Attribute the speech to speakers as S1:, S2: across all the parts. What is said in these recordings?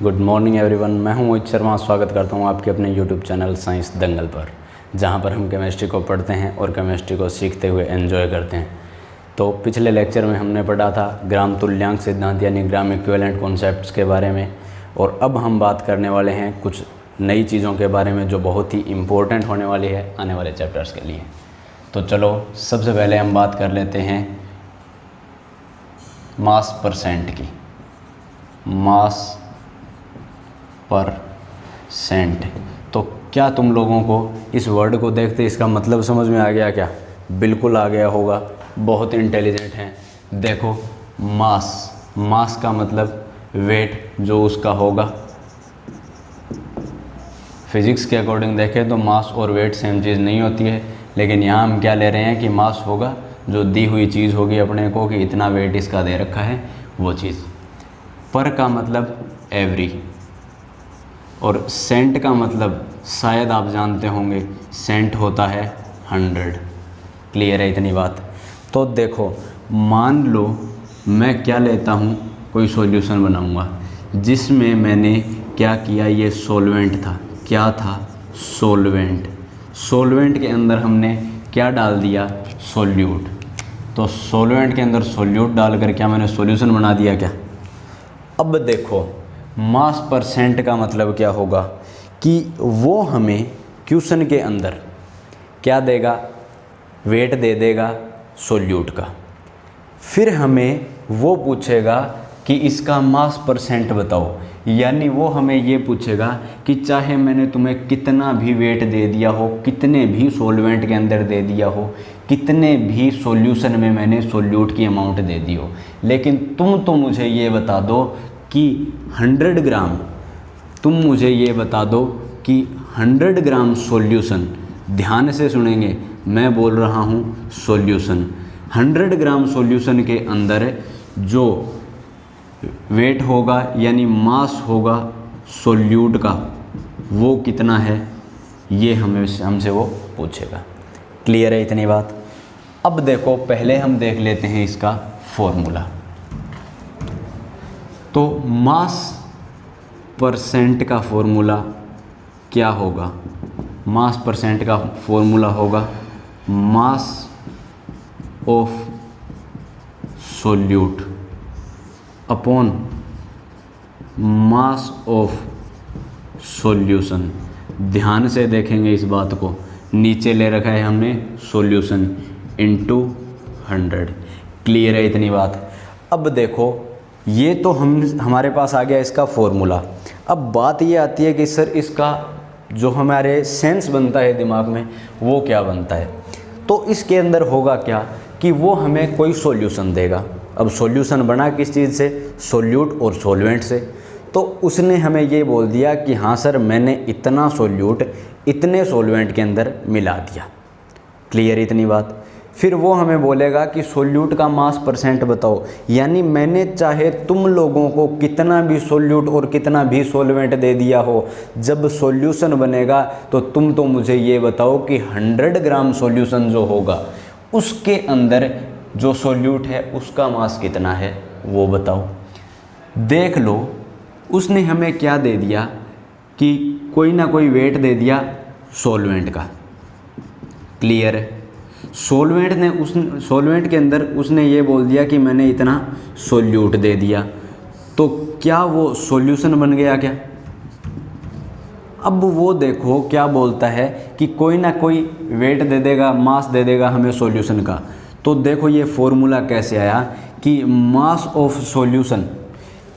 S1: Good morning everyone, मैं हूं मोहित शर्मा। स्वागत करता हूं आपके अपने यूट्यूब चैनल साइंस दंगल पर, जहां पर हम केमिस्ट्री को पढ़ते हैं और केमिस्ट्री को सीखते हुए एंजॉय करते हैं। तो पिछले लेक्चर में हमने पढ़ा था ग्राम तुल्यांक सिद्धांत यानी ग्राम इक्विवेलेंट कॉन्सेप्ट्स के बारे में, और अब हम बात करने वाले हैं कुछ नई चीज़ों के बारे में जो बहुत ही इम्पोर्टेंट होने वाली है आने वाले चैप्टर्स के लिए। तो चलो सबसे पहले हम बात कर लेते हैं मास परसेंट की। मास परसेंट, तो क्या तुम लोगों को इस वर्ड को देखते इसका मतलब समझ में आ गया क्या? बिल्कुल आ गया होगा, बहुत इंटेलिजेंट हैं। देखो मास का मतलब वेट जो उसका होगा। फिजिक्स के अकॉर्डिंग देखें तो मास और वेट सेम चीज़ नहीं होती है, लेकिन यहाँ हम क्या ले रहे हैं कि मास होगा जो दी हुई चीज़ होगी अपने को, कि इतना वेट इसका दे रखा है वो चीज़। पर का मतलब एवरी, और सेंट का मतलब शायद आप जानते होंगे, सेंट होता है 100। क्लियर है इतनी बात? तो देखो मान लो मैं क्या लेता हूँ, कोई सॉल्यूशन बनाऊँगा जिसमें मैंने क्या किया, ये सॉल्वेंट था। क्या था? सॉल्वेंट। सॉल्वेंट के अंदर हमने क्या डाल दिया? सॉल्यूट। तो सॉल्वेंट के अंदर सॉल्यूट डालकर क्या मैंने सॉल्यूशन बना दिया क्या? अब देखो मास परसेंट का मतलब क्या होगा कि वो हमें क्वेश्चन के अंदर क्या देगा? वेट दे देगा सॉल्यूट का। फिर हमें वो पूछेगा कि इसका मास परसेंट बताओ, यानी वो हमें ये पूछेगा कि चाहे मैंने तुम्हें कितना भी वेट दे दिया हो, कितने भी सॉल्वेंट के अंदर दे दिया हो, कितने भी सॉल्यूशन में मैंने सॉल्यूट की अमाउंट दे दी हो, लेकिन तुम तो मुझे ये बता दो कि 100 ग्राम, तुम मुझे ये बता दो कि 100 ग्राम सॉल्यूशन, ध्यान से सुनेंगे मैं बोल रहा हूँ सॉल्यूशन, 100 ग्राम सॉल्यूशन के अंदर जो वेट होगा यानी मास होगा सॉल्यूट का, वो कितना है, ये हमसे वो पूछेगा। क्लियर है इतनी बात? अब देखो पहले हम देख लेते हैं इसका फॉर्मूला। तो मास परसेंट का फॉर्मूला क्या होगा? मास परसेंट का फॉर्मूला होगा मास of solute upon mass of solution. ध्यान से देखेंगे इस बात को, नीचे ले रखा है हमने सॉल्यूशन इनटू 100। क्लियर है इतनी बात? अब देखो ये तो हमारे पास आ गया इसका फॉर्मूला। अब बात ये आती है कि सर इसका जो हमारे सेंस बनता है दिमाग में वो क्या बनता है? तो इसके अंदर होगा क्या कि वो हमें कोई सॉल्यूशन देगा। अब सॉल्यूशन बना किस चीज़ से? सॉल्यूट और सॉल्वेंट से। तो उसने हमें ये बोल दिया कि हाँ सर मैंने इतना सॉल्यूट इतने सॉल्वेंट के अंदर मिला दिया। क्लियर इतनी बात? फिर वो हमें बोलेगा कि सॉल्यूट का मास परसेंट बताओ, यानी मैंने चाहे तुम लोगों को कितना भी सॉल्यूट और कितना भी सॉल्वेंट दे दिया हो, जब सॉल्यूशन बनेगा तो तुम तो मुझे ये बताओ कि 100 ग्राम सॉल्यूशन जो होगा उसके अंदर जो सॉल्यूट है उसका मास कितना है वो बताओ। देख लो उसने हमें क्या दे दिया कि कोई ना कोई वेट दे दिया सॉल्वेंट का। क्लियर है? सॉल्वेंट के अंदर उसने ये बोल दिया कि मैंने इतना सॉल्यूट दे दिया, तो क्या वो सॉल्यूशन बन गया क्या? अब वो देखो क्या बोलता है कि कोई ना कोई वेट दे देगा, मास दे देगा हमें सॉल्यूशन का। तो देखो ये फॉर्मूला कैसे आया कि मास ऑफ सॉल्यूशन,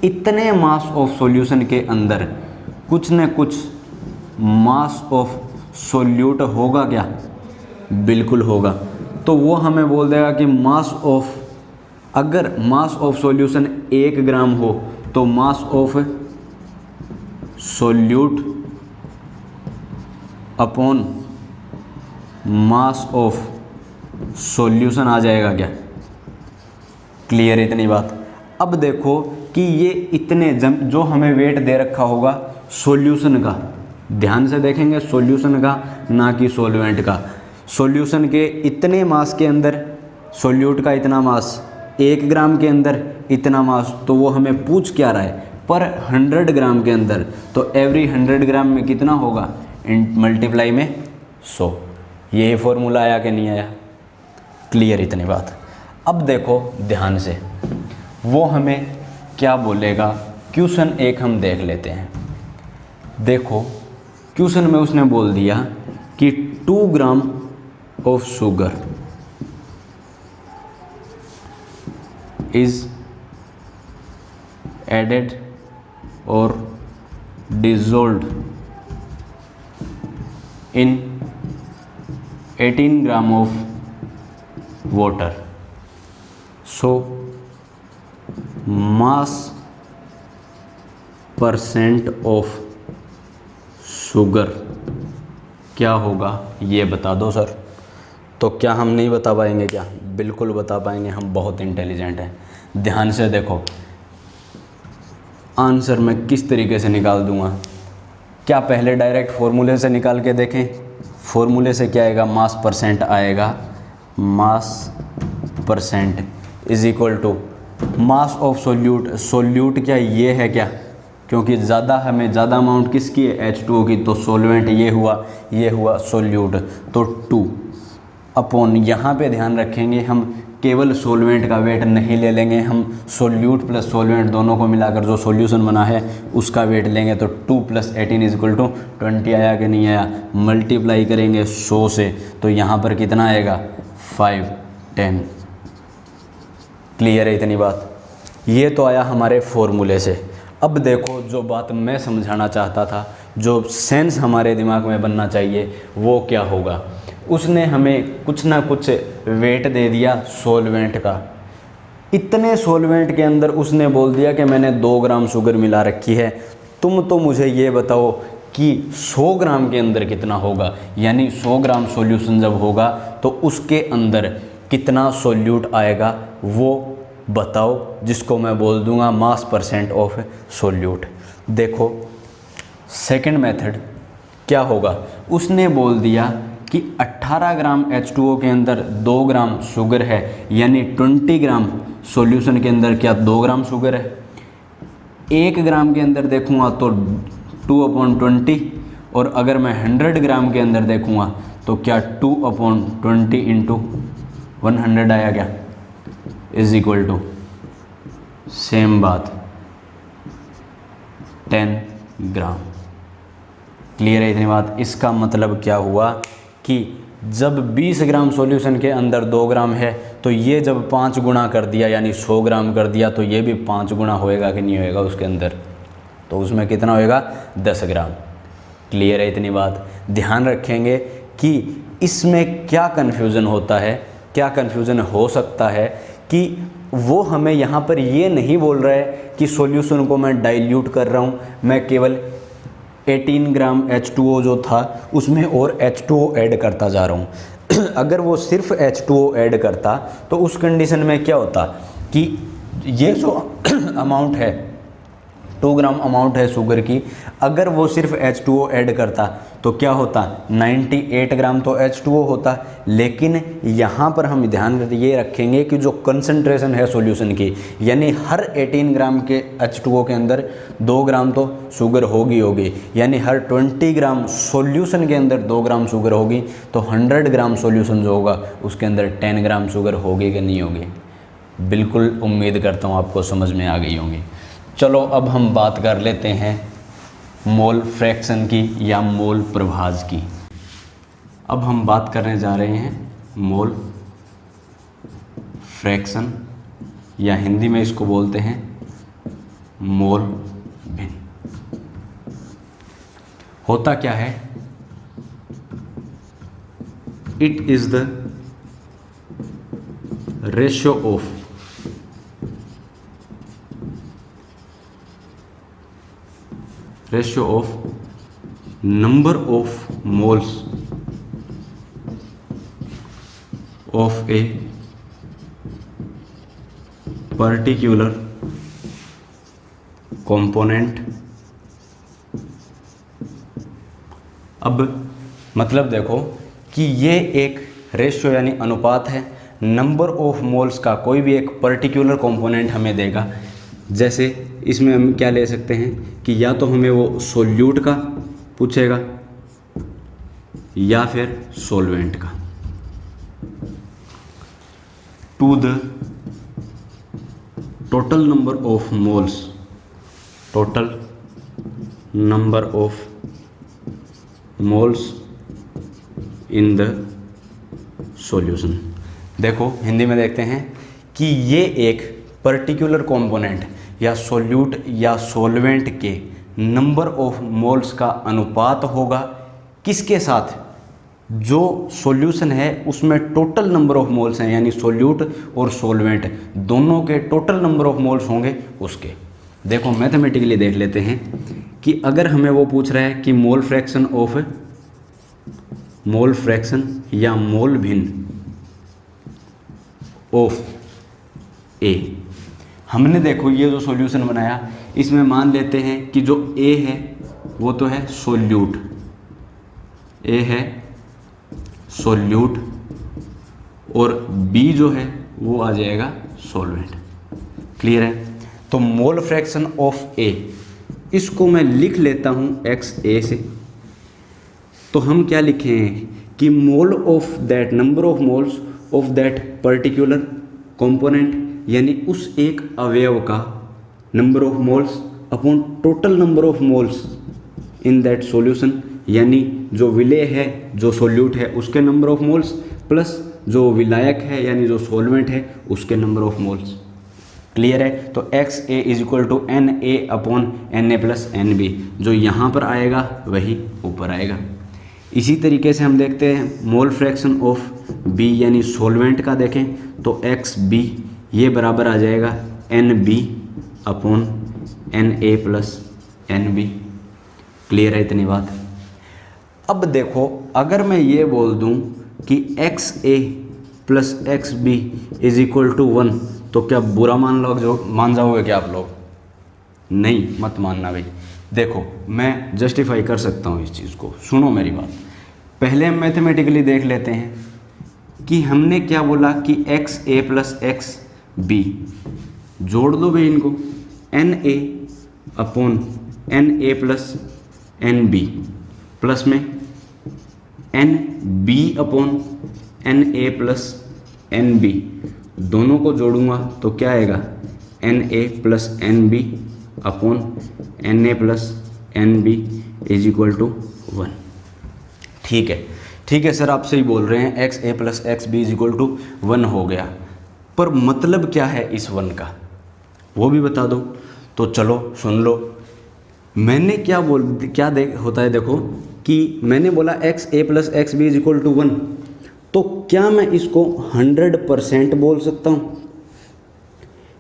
S1: इतने मास ऑफ सॉल्यूशन के अंदर कुछ न कुछ मास ऑफ सॉल्यूट होगा क्या? बिल्कुल होगा। तो वो हमें बोल देगा कि मास ऑफ, अगर मास ऑफ सॉल्यूशन 1 ग्राम हो तो mass of solute upon mass of solution आ जाएगा क्या? क्लियर इतनी बात? अब देखो कि ये इतने जो हमें वेट दे रखा होगा सॉल्यूशन का, ध्यान से देखेंगे सॉल्यूशन का ना कि सॉल्वेंट का। सॉल्यूशन के इतने मास के अंदर सॉल्यूट का इतना मास, 1 ग्राम के अंदर इतना मास, तो वो हमें पूछ क्या रहा है? पर 100 ग्राम के अंदर, तो एवरी 100 ग्राम में कितना होगा, मल्टीप्लाई में 100। यही फॉर्मूला आया कि नहीं आया? क्लियर इतनी बात। अब देखो ध्यान से, वो हमें क्या बोलेगा, क्वेश्चन एक हम देख लेते हैं। देखो क्वेश्चन में उसने बोल दिया कि 2 gram of sugar is added और dissolved in 18 gram of water. So mass percent of sugar क्या होगा, ये बता दो सर। तो क्या हम नहीं बता पाएंगे? क्या बिल्कुल बता पाएंगे, हम बहुत इंटेलिजेंट हैं। ध्यान से देखो, आंसर मैं किस तरीके से निकाल दूंगा। क्या पहले डायरेक्ट फॉर्मूले से निकाल के देखें? फॉर्मूले से क्या आएगा, मास परसेंट आएगा। Mass percent is equal to mass of solute. Solute क्या ये है क्या, क्योंकि ज़्यादा हमें ज़्यादा अमाउंट किसकी है, H2O की, तो सोलवेंट ये हुआ सोल्यूट, तो 2 अपॉन, यहाँ पे ध्यान रखेंगे हम केवल सोलवेंट का वेट नहीं ले लेंगे, हम सोल्यूट प्लस सोलवेंट दोनों को मिलाकर जो सॉल्यूशन बना है उसका वेट लेंगे। तो 2 + 18 इज इक्वल टू 20 आया कि नहीं आया? मल्टीप्लाई करेंगे 100 से, तो यहाँ पर कितना आएगा, 5, 10। क्लियर है इतनी बात? ये तो आया हमारे फॉर्मूले से। अब देखो जो बात मैं समझाना चाहता था, जो सेंस हमारे दिमाग में बनना चाहिए, वो क्या होगा। उसने हमें कुछ ना कुछ वेट दे दिया सॉल्वेंट का। इतने सॉल्वेंट के अंदर उसने बोल दिया कि मैंने 2 ग्राम शुगर मिला रखी है। तुम तो मुझे ये बताओ कि 100 ग्राम के अंदर कितना होगा, यानी 100 ग्राम सॉल्यूशन जब होगा तो उसके अंदर कितना सॉल्यूट आएगा, वो बताओ, जिसको मैं बोल दूंगा मास परसेंट ऑफ सोल्यूट। देखो सेकंड मेथड क्या होगा, उसने बोल दिया कि 18 ग्राम H2O के अंदर 2 ग्राम शुगर है, यानी 20 ग्राम सॉल्यूशन के अंदर क्या 2 ग्राम शुगर है। 1 ग्राम के अंदर देखूंगा तो 2/20, और अगर मैं 100 ग्राम के अंदर देखूंगा तो क्या 2/20 इंटू 100 आया क्या, इज इक्वल टू सेम बात 10 ग्राम। क्लियर है इतनी बात? इसका मतलब क्या हुआ कि जब 20 ग्राम सॉल्यूशन के अंदर 2 ग्राम है, तो ये जब 5 गुना कर दिया यानी 100 ग्राम कर दिया, तो ये भी 5 गुना होएगा कि नहीं होएगा उसके अंदर, तो उसमें कितना होएगा, 10 ग्राम। क्लियर है इतनी बात? ध्यान रखेंगे कि इसमें क्या कन्फ्यूज़न होता है, क्या कन्फ्यूज़न हो सकता है कि वो हमें यहाँ पर ये नहीं बोल रहा है कि सॉल्यूशन को मैं डाइल्यूट कर रहा हूँ, मैं केवल 18 ग्राम H2O जो था उसमें और H2O ऐड करता जा रहा हूँ। अगर वो सिर्फ H2O ऐड करता तो उस कंडीशन में क्या होता कि ये जो अमाउंट है 2 ग्राम अमाउंट है शुगर की, अगर वो सिर्फ H2O ऐड करता तो क्या होता, 98 ग्राम तो H2O होता। लेकिन यहाँ पर हम ध्यान ये रखेंगे कि जो कंसंट्रेशन है सॉल्यूशन की, यानी हर 18 ग्राम के H2O के अंदर 2 ग्राम तो शुगर होगी, यानी हर 20 ग्राम सॉल्यूशन के अंदर 2 ग्राम शुगर होगी, तो 100 ग्राम सॉल्यूशन जो होगा उसके अंदर 10 ग्राम शुगर होगी कि नहीं होगी। बिल्कुल उम्मीद करता हूँ आपको समझ में आ गई होंगी। चलो अब हम बात कर लेते हैं मोल फ्रैक्शन की या मोल प्रभाज की। अब हम बात करने जा रहे हैं मोल फ्रैक्शन, या हिंदी में इसको बोलते हैं मोल भिन्न। होता क्या है, it is the ratio of number of moles of a particular component। अब मतलब देखो कि ये एक रेशियो यानी अनुपात है, नंबर ऑफ मोल्स का कोई भी एक पर्टिकुलर कंपोनेंट हमें देगा। जैसे इसमें हम क्या ले सकते हैं कि या तो हमें वो सोल्यूट का पूछेगा या फिर सॉल्वेंट का। To the total number of moles, total number of moles in the solution. देखो हिंदी में देखते हैं कि ये एक पर्टिकुलर कंपोनेंट या सोल्यूट या सॉल्वेंट के नंबर ऑफ मोल्स का अनुपात होगा किसके साथ, जो सॉल्यूशन है उसमें टोटल नंबर ऑफ मोल्स हैं, यानी सोल्यूट और सॉल्वेंट दोनों के टोटल नंबर ऑफ मोल्स होंगे उसके। देखो मैथमेटिकली देख लेते हैं कि अगर हमें वो पूछ रहा है कि मोल फ्रैक्शन या मोल भिन्न ऑफ ए। हमने देखो ये जो सॉल्यूशन बनाया इसमें मान लेते हैं कि जो ए है वो तो है सोल्यूट, ए है सोल्यूट और बी जो है वो आ जाएगा सॉल्वेंट। क्लियर है? तो मोल फ्रैक्शन ऑफ ए इसको मैं लिख लेता हूँ एक्स ए से। तो हम क्या लिखें कि mole of that, number of moles of that particular component, यानी उस एक अवयव का number of moles upon total number of moles in that solution, यानी जो विलेय है जो सोल्यूट है उसके नंबर ऑफ मोल्स प्लस जो विलायक है यानी जो सॉल्वेंट है उसके नंबर ऑफ मोल्स। क्लियर है? तो X A is equal to N A upon N A plus N B, जो यहाँ पर आएगा वही ऊपर आएगा। इसी तरीके से हम देखते हैं मोल फ्रैक्शन ऑफ बी यानी सॉल्वेंट का देखें तो एक्स बी ये बराबर आ जाएगा N B upon N A plus N B. Clear है इतनी बात? अब देखो अगर मैं ये बोल दूं कि X A plus X B is equal to 1 तो क्या बुरा मान जाओगे क्या आप लोग? नहीं, मत मानना भाई। देखो मैं जस्टिफाई कर सकता हूँ इस चीज़ को, सुनो मेरी बात। पहले हम मैथमेटिकली देख लेते हैं कि हमने क्या बोला कि X A plus X B, जोड़ दो भाई इनको, N A upon N A plus N B plus में N B upon N A plus N B, दोनों को जोड़ूंगा तो क्या आएगा N A plus N B upon N A plus N B is equal to 1। ठीक है, ठीक है सर आप सही बोल रहे हैं, X A plus X B is equal to 1 हो गया, पर मतलब क्या है इस 1 का वो भी बता दो। तो चलो सुन लो, मैंने होता है देखो कि मैंने बोला X A plus X B is equal to 1, तो क्या मैं इसको 100% बोल सकता हूँ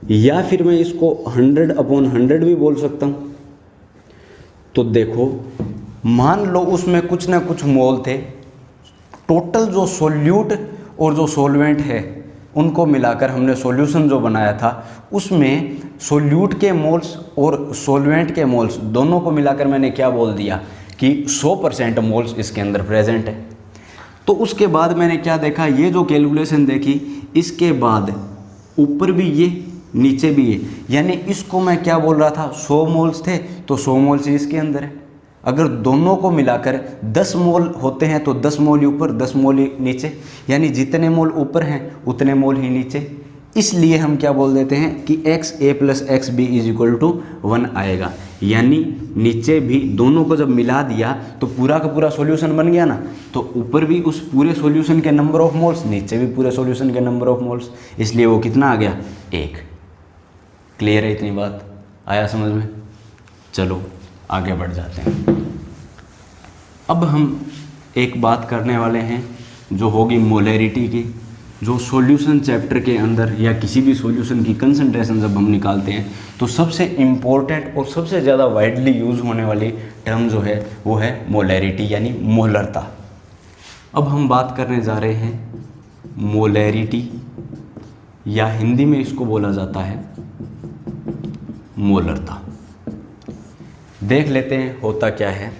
S1: या फिर मैं इसको 100 अपॉन 100 भी बोल सकता हूँ? तो देखो मान लो उसमें कुछ ना कुछ मोल थे, टोटल जो सोल्यूट और जो सॉल्वेंट है उनको मिलाकर हमने सॉल्यूशन जो बनाया था उसमें सोल्यूट के मोल्स और सॉल्वेंट के मोल्स दोनों को मिलाकर मैंने क्या बोल दिया कि 100% मोल्स इसके अंदर प्रेजेंट है। तो उसके बाद मैंने क्या देखा, ये जो कैलकुलेशन देखी इसके बाद ऊपर भी ये नीचे भी ये, यानी इसको मैं क्या बोल रहा था 100 मोल्स थे तो 100 मोल्स ही इसके अंदर है। अगर दोनों को मिलाकर 10 मोल होते हैं तो 10 मोल ही ऊपर 10 मोल ही नीचे, यानी जितने मोल ऊपर हैं उतने मोल ही नीचे। इसलिए हम क्या बोल देते हैं कि X A plus X B is equal to 1 आएगा, यानी नीचे भी दोनों को जब मिला दिया तो पूरा का पूरा सॉल्यूशन बन गया ना, तो ऊपर भी उस पूरे सॉल्यूशन के नंबर ऑफ मोल्स, नीचे भी पूरे सॉल्यूशन के नंबर ऑफ मोल्स, इसलिए वो कितना आ गया 1। क्लियर है इतनी बात? आया समझ में? चलो आगे बढ़ जाते हैं। अब हम एक बात करने वाले हैं जो होगी मोलैरिटी की, जो सॉल्यूशन चैप्टर के अंदर या किसी भी सॉल्यूशन की कंसंट्रेशन जब हम निकालते हैं तो सबसे इम्पोर्टेंट और सबसे ज़्यादा वाइडली यूज़ होने वाली टर्म जो है वो है मोलैरिटी यानी मोलरता। अब हम बात करने जा रहे हैं मोलैरिटी, या हिंदी में इसको बोला जाता है मोलरता। देख लेते हैं होता क्या है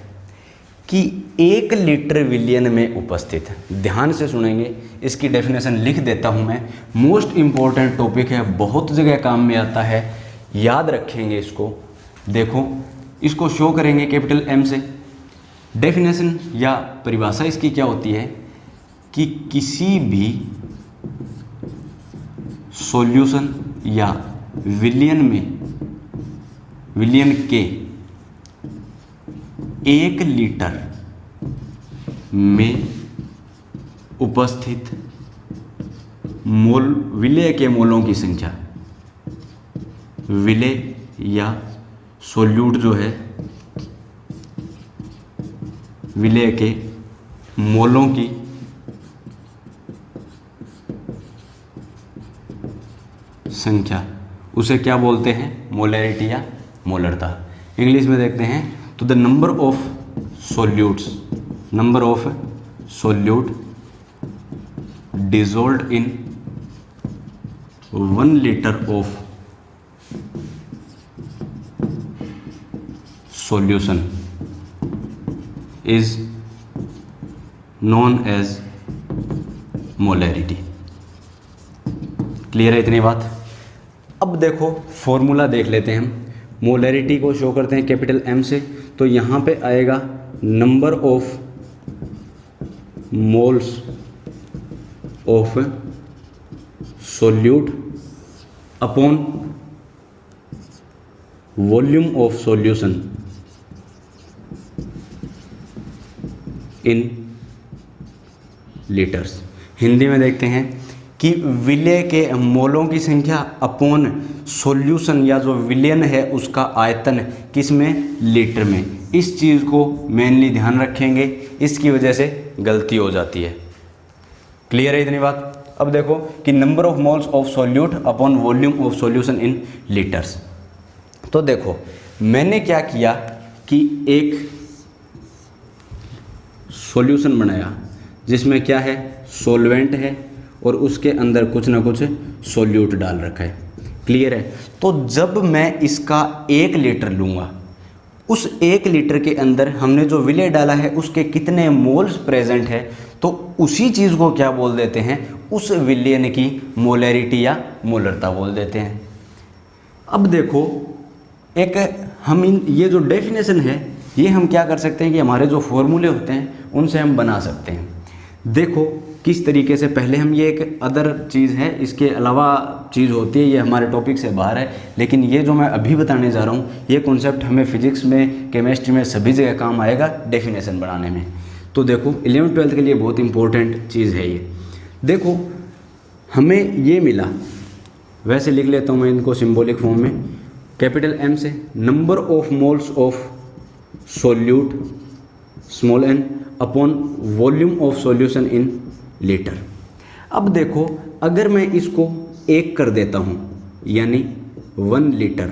S1: कि 1 लीटर विलियन में उपस्थित, ध्यान से सुनेंगे, इसकी डेफिनेशन लिख देता हूं मैं, मोस्ट इम्पॉर्टेंट टॉपिक है, बहुत जगह काम में आता है। याद रखेंगे इसको। देखो इसको शो करेंगे कैपिटल M से। डेफिनेशन या परिभाषा इसकी क्या होती है कि किसी भी सॉल्यूशन या विलयन के 1 लीटर में उपस्थित विलय के मोलों की संख्या, विलय या सॉल्यूट जो है विलय के मोलों की संख्या, उसे क्या बोलते हैं, मोलैरिटी या मोलरता। इंग्लिश में देखते हैं तो the number of solute dissolved in 1 liter of solution is known as molarity। Clear है इतनी बात। अब देखो फॉर्मूला देख लेते हैं हम। मोलैरिटी को शो करते हैं कैपिटल M से, तो यहाँ पे आएगा number of moles of solute upon volume of solution in litres. Hindi में देखते हैं कि विलय के मोलों की संख्या अपॉन सॉल्यूशन या जो विलयन है उसका आयतन किस में, लीटर में। इस चीज़ को मेनली ध्यान रखेंगे, इसकी वजह से गलती हो जाती है। क्लियर है इतनी बात। अब देखो कि number of moles of solute upon volume of solution in litres. तो देखो मैंने क्या किया कि एक सॉल्यूशन बनाया जिसमें क्या है, सॉल्वेंट है और उसके अंदर कुछ ना कुछ सॉल्यूट डाल रखा है। क्लियर है। तो जब मैं इसका 1 लीटर लूँगा, उस 1 लीटर के अंदर हमने जो विलय डाला है उसके कितने मोल्स प्रेजेंट है, तो उसी चीज़ को क्या बोल देते हैं, उस विलयन की मोलैरिटी या मोलरता बोल देते हैं। अब देखो एक हम ये जो डेफिनेशन है ये हम क्या कर सकते हैं कि हमारे जो फॉर्मूले होते हैं उनसे हम बना सकते हैं। देखो किस तरीके से, पहले हम ये एक अदर चीज़ है, इसके अलावा चीज़ होती है, ये हमारे टॉपिक से बाहर है, लेकिन ये जो मैं अभी बताने जा रहा हूँ ये कॉन्सेप्ट हमें फिजिक्स में, केमिस्ट्री में सभी जगह काम आएगा डेफिनेशन बनाने में। तो देखो 11th-12th के लिए बहुत इंपॉर्टेंट चीज़ है ये। देखो हमें ये मिला, वैसे लिख लेता हूँ मैं इनको सिंबॉलिक फॉर्म में, कैपिटल M से number of moles of solute small n upon volume of solution in litre. अब देखो अगर मैं इसको 1 कर देता हूँ यानी 1 लीटर,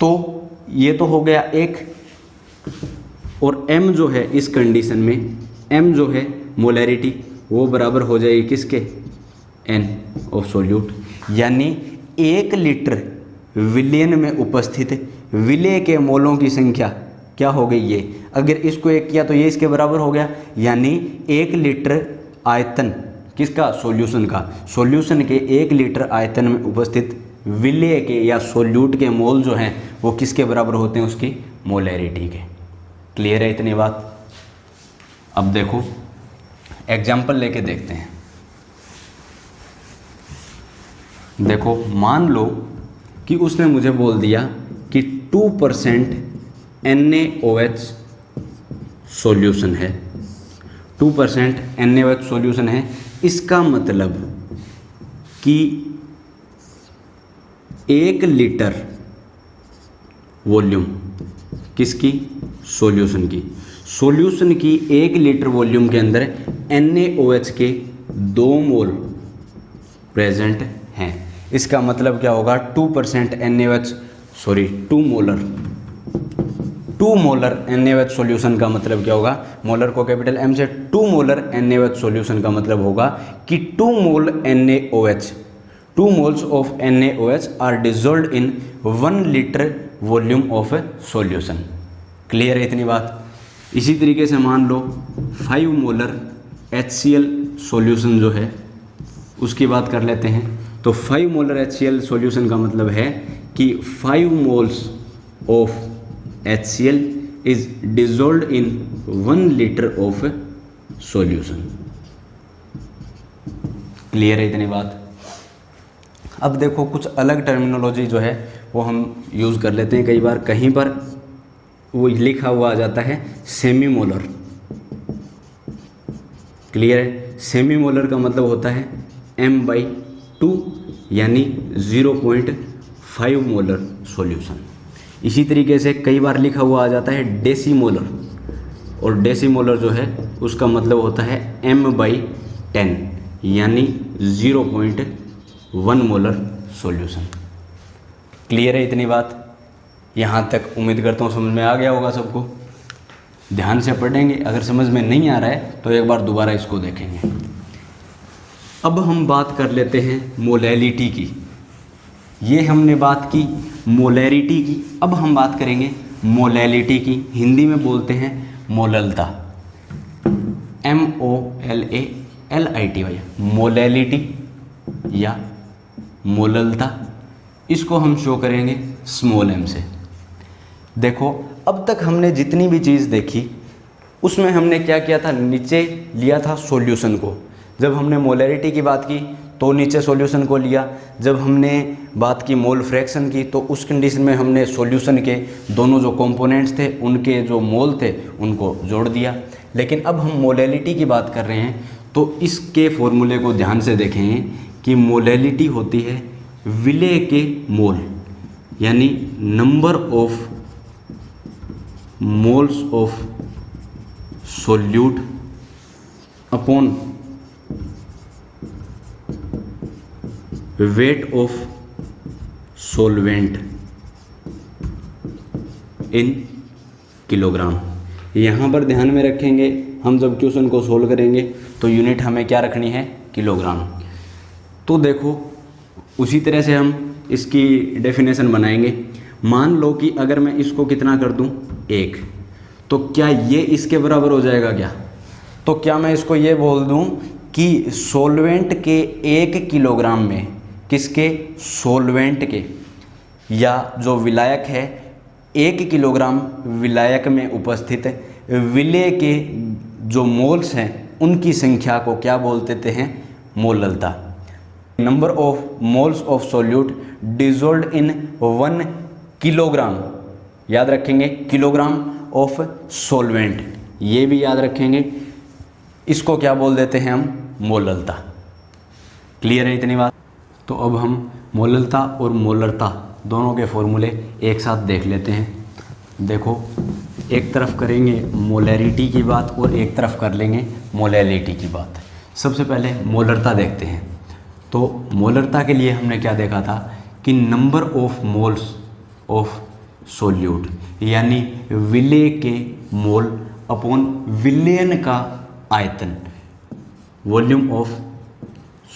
S1: तो ये तो हो गया 1, और M जो है इस कंडीशन में, M जो है मोलैरिटी, वो बराबर हो जाएगी किसके, N ऑफ सॉल्यूट। यानी 1 लीटर विलयन में उपस्थित विलय के मोलों की संख्या क्या हो गई, ये अगर इसको 1 किया तो ये इसके बराबर हो गया। यानी 1 लीटर आयतन किसका, सॉल्यूशन का, सॉल्यूशन के 1 लीटर आयतन में उपस्थित विलय के या सॉल्यूट के मोल जो हैं वो किसके बराबर होते हैं, उसकी मोलैरिटी के। क्लियर है इतनी बात। अब देखो एग्जाम्पल लेके देखते हैं। देखो मान लो कि उसने मुझे बोल दिया कि 2% NaOH सॉल्यूशन है, 2% NaOH सॉल्यूशन है। इसका मतलब कि 1 लीटर वॉल्यूम किसकी, सॉल्यूशन की, सॉल्यूशन की 1 लीटर वॉल्यूम के अंदर NaOH के 2 मोल प्रेजेंट हैं। इसका मतलब क्या होगा, 2% NaOH, sorry 2 molar NaOH solution का मतलब क्या होगा, मोलर को कैपिटल M से, 2 मोलर NaOH सॉल्यूशन का मतलब होगा कि 2 मोल NaOH, 2 moles of NaOH are dissolved in 1 liter volume of solution. Clear है इतनी बात। इसी तरीके से मान लो 5 मोलर HCl सॉल्यूशन जो है उसकी बात कर लेते हैं। तो 5 मोलर HCl सॉल्यूशन का मतलब है कि 5 moles of HCl is dissolved in 1 litre of solution. Clear है इतनी बात। अब देखो कुछ अलग टर्मिनोलॉजी जो है वो हम यूज़ कर लेते हैं। कई बार कहीं पर वो लिखा हुआ आ जाता है सेमी मोलर। क्लियर है। सेमी मोलर का मतलब होता है m/2 यानी 0.5 मोलर सॉल्यूशन। इसी तरीके से कई बार लिखा हुआ आ जाता है डेसीमोलर, और डेसीमोलर जो है उसका मतलब होता है m/10 यानी 0.1 मोलर सॉल्यूशन। क्लियर है इतनी बात। यहाँ तक उम्मीद करता हूँ समझ में आ गया होगा सबको। ध्यान से पढ़ेंगे, अगर समझ में नहीं आ रहा है तो एक बार दोबारा इसको देखेंगे। अब हम बात कर लेते हैं मोलैलिटी की। ये हमने बात की मोलैरिटी की, अब हम बात करेंगे मोलैलिटी की। हिंदी में बोलते हैं मोललता, MOLALITY, मोलैलिटी या मोललता। इसको हम शो करेंगे स्मॉल m से। देखो अब तक हमने जितनी भी चीज़ देखी उसमें हमने क्या किया था, नीचे लिया था सॉल्यूशन को। जब हमने मोलैरिटी की बात की तो नीचे सॉल्यूशन को लिया। जब हमने बात की मोल फ्रैक्शन की तो उस कंडीशन में हमने सॉल्यूशन के दोनों जो कंपोनेंट्स थे उनके जो मोल थे उनको जोड़ दिया। लेकिन अब हम मोलैलिटी की बात कर रहे हैं तो इसके फॉर्मूले को ध्यान से देखें कि मोलैलिटी होती है विलेय के मोल, यानी number of moles of solute upon weight of solvent in kilogram. यहाँ पर ध्यान में रखेंगे हम जब क्वेश्चन को सोल्व करेंगे तो यूनिट हमें क्या रखनी है, किलोग्राम। तो देखो उसी तरह से हम इसकी डेफिनेशन बनाएंगे। मान लो कि अगर मैं इसको कितना कर दूं 1, तो क्या ये इसके बराबर हो जाएगा क्या? तो क्या मैं इसको ये बोल दूं कि सोलवेंट के 1 किलोग्राम में, किसके, सोलवेंट के, या जो विलायक है 1 किलोग्राम विलायक में उपस्थित विलेय के जो मोल्स हैं उनकी संख्या को क्या बोल देते हैं, मोललता। Number of moles of solute dissolved in 1 kilogram, याद रखेंगे, किलोग्राम ऑफ सोलवेंट, ये भी याद रखेंगे। इसको क्या बोल देते हैं हम, मोललता। क्लियर है इतनी बात। तो अब हम मोललता और मोलरता दोनों के फॉर्मूले एक साथ देख लेते हैं। देखो एक तरफ करेंगे मोलैरिटी की बात और एक तरफ कर लेंगे मोलैलिटी की बात। सबसे पहले मोलरता देखते हैं। तो मोलरता के लिए हमने क्या देखा था कि number of moles of solute, यानी विलेय के मोल अपॉन विलयन का आयतन, वॉल्यूम ऑफ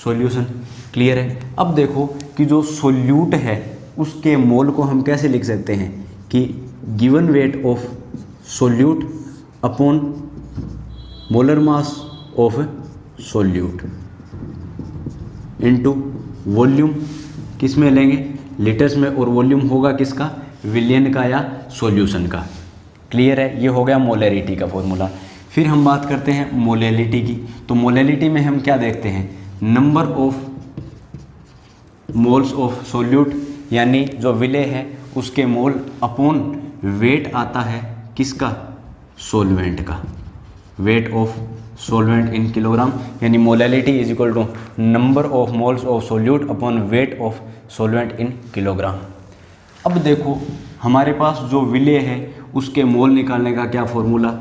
S1: सॉल्यूशन। क्लियर है। अब देखो कि जो सोल्यूट है उसके मोल को हम कैसे लिख सकते हैं कि given weight of solute upon molar mass of solute into volume, किस में लेंगे, लीटर्स में, और वॉल्यूम होगा किसका, विलियन का या सॉल्यूशन का। क्लियर है। ये हो गया मोलैरिटी का फॉर्मूला। फिर हम बात करते हैं मोलैलिटी की। तो मोलैलिटी में हम क्या देखते हैं, number of moles of solute, यानी जो विलेय है उसके मोल अपॉन वेट आता है किसका, सोलवेंट का, weight of solvent in kilogram, यानी molality is equal to number of moles of solute upon weight of solvent in kilogram. अब देखो हमारे पास जो विलेय है उसके मोल निकालने का क्या फॉर्मूला,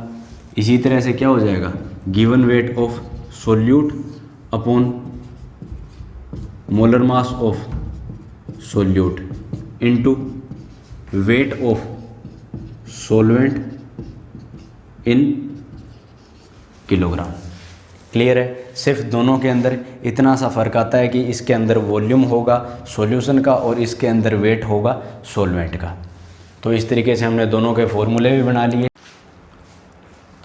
S1: इसी तरह से क्या हो जाएगा, given weight of solute upon molar mass of solute into wait of solvent in kilogram. Clear है। सिर्फ दोनों के अंदर इतना सा फ़र्क आता है कि इसके अंदर वॉल्यूम होगा सॉल्यूशन का और इसके अंदर वेट होगा सॉल्वेंट का। तो इस तरीके से हमने दोनों के फॉर्मूले भी बना लिए।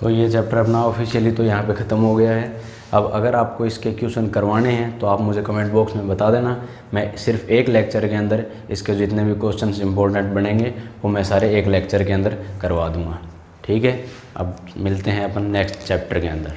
S1: तो ये चैप्टर अपना ऑफिशियली तो यहाँ पे ख़त्म हो गया है। अब अगर आपको इसके क्वेश्चन करवाने हैं तो आप मुझे कमेंट बॉक्स में बता देना, मैं सिर्फ एक लेक्चर के अंदर इसके जितने भी क्वेश्चन इंपॉर्टेंट बनेंगे वो मैं सारे एक लेक्चर के अंदर करवा दूँगा। ठीक है, अब मिलते हैं अपन नेक्स्ट चैप्टर के अंदर।